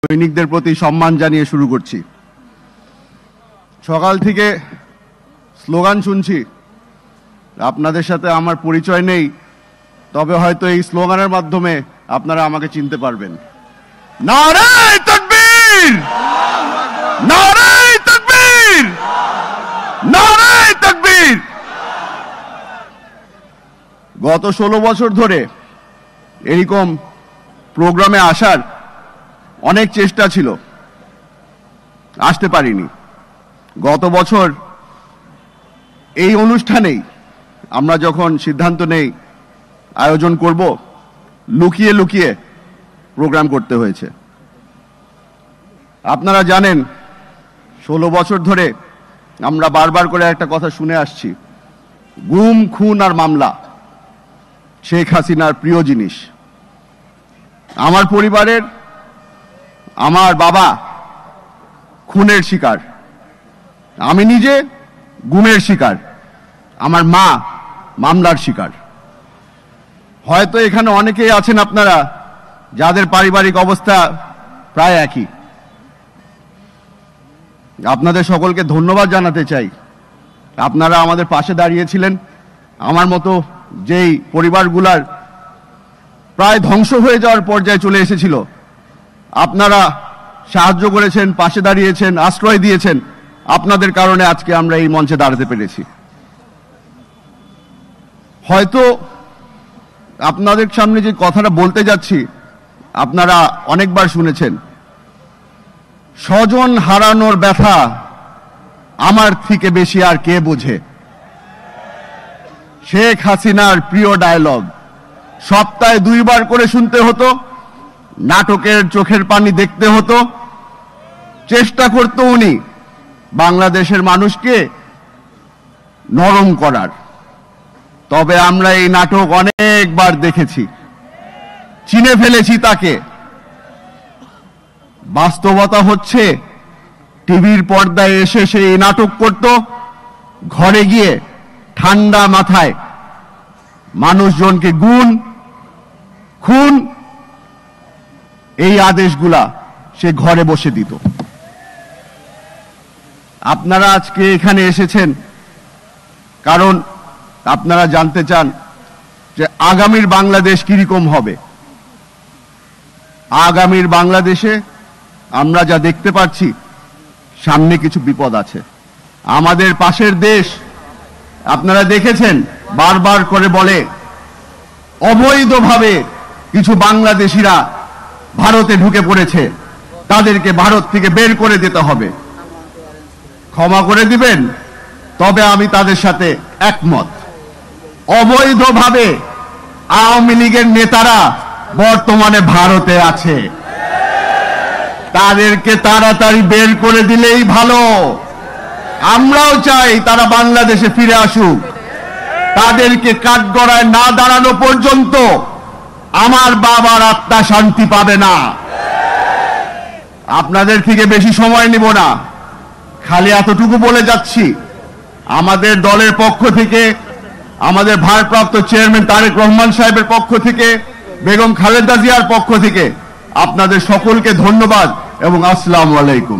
সৈনিকদের প্রতি সম্মান জানিয়ে শুরু করছি। সকাল থেকে স্লোগান শুনছি, আপনাদের সাথে আমার পরিচয় নেই, তবে হয়তো এই স্লোগানের মাধ্যমে আপনারা আমাকে চিনতে পারবেন। নারায়ে তাকবীর, নারায়ে তাকবীর, নারায়ে তাকবীর। গত 16 বছর ধরে এরকম প্রোগ্রামে আসার অনেক চেষ্টা ছিল, আসতে পারিনি। গত বছর এই অনুষ্ঠানেই আমরা যখন সিদ্ধান্ত নেই আয়োজন করব, লুকিয়ে লুকিয়ে প্রোগ্রাম করতে হয়েছে। আপনারা জানেন 16 বছর ধরে আমরা বারবার করে একটা কথা শুনে আসছি, গুম, খুন আর মামলা শেখ হাসিনার প্রিয় জিনিস। আমার পরিবারের, আমার বাবা খুনের শিকার, আমি নিজে গুমের শিকার, আমার মা মামলার শিকার। হয়তো এখানে অনেকেই আছেন আপনারা যাদের পারিবারিক অবস্থা প্রায় একই। আপনাদের সকলকে ধন্যবাদ জানাতে চাই, আপনারা আমাদের পাশে দাঁড়িয়েছিলেন। আমার মতো যেই পরিবারগুলার প্রায় ধ্বংস হয়ে যাওয়ার পর্যায়ে চলে এসেছিল, আপনারা সাহায্য করেছেন, পাশে দাঁড়িয়েছেন, আশ্রয় দিয়েছেন। আপনাদের কারণে আজকে আমরা এই মঞ্চে দাঁড়াতে পেরেছি। হয়তো আপনাদের সামনে যে কথাটা বলতে যাচ্ছি আপনারা অনেকবার শুনেছেন, স্বজন হারানোর ব্যথা আমার থেকে বেশি আর কে বোঝে। শেখ হাসিনার প্রিয় ডায়লগ সপ্তাহে 2 বার করে শুনতে হতো, নাটকের চোখের পানি দেখতে হতো। চেষ্টা করতো উনি বাংলাদেশের মানুষকে নরম করার, তবে আমরা এই নাটক অনেকবার দেখেছি, চিনে ফেলেছি তাকে। বাস্তবতা হচ্ছে টিভির পর্দায় এসে সে এই নাটক করত, ঘরে গিয়ে ঠান্ডা মাথায় মানুষজনকে গুম, খুন এই আদেশগুলা সে ঘরে বসে দিত। আপনারা আজকে এখানে এসেছেন কারণ আপনারা জানতে চান যে আগামীর বাংলাদেশ কিরকম হবে। আগামীর বাংলাদেশে আমরা যা দেখতে পাচ্ছি, সামনে কিছু বিপদ আছে। আমাদের পাশের দেশ আপনারা দেখেছেন বারবার করে বলে অবৈধভাবে কিছু বাংলাদেশিরা ভারতে ঢুকে পড়েছে, তাদেরকে ভারত থেকে বের করে দিতে হবে। ক্ষমা করে দিবেন, তবে আমি তাদের সাথে একমত। অবৈধভাবে আওয়ামী লীগের নেতারা বর্তমানে ভারতে আছে, তাদেরকে তাড়াতাড়ি বের করে দিলেই ভালো। আমরাও চাই তারা বাংলাদেশে ফিরে আসুক। তাদেরকে কাঠগড়ায় না দাঁড়ানো পর্যন্ত আমার বাবার আত্মা শান্তি পাবে না। আপনাদের থেকে বেশি সময় নিব না, খালি এতটুকু বলে যাচ্ছি, আমাদের দলের পক্ষ থেকে, আমাদের ভারপ্রাপ্ত চেয়ারম্যান তারেক রহমান সাহেবের পক্ষ থেকে, বেগম খালেদা জিয়ার পক্ষ থেকে আপনাদের সকলকে ধন্যবাদ এবং আসসালামু আলাইকুম।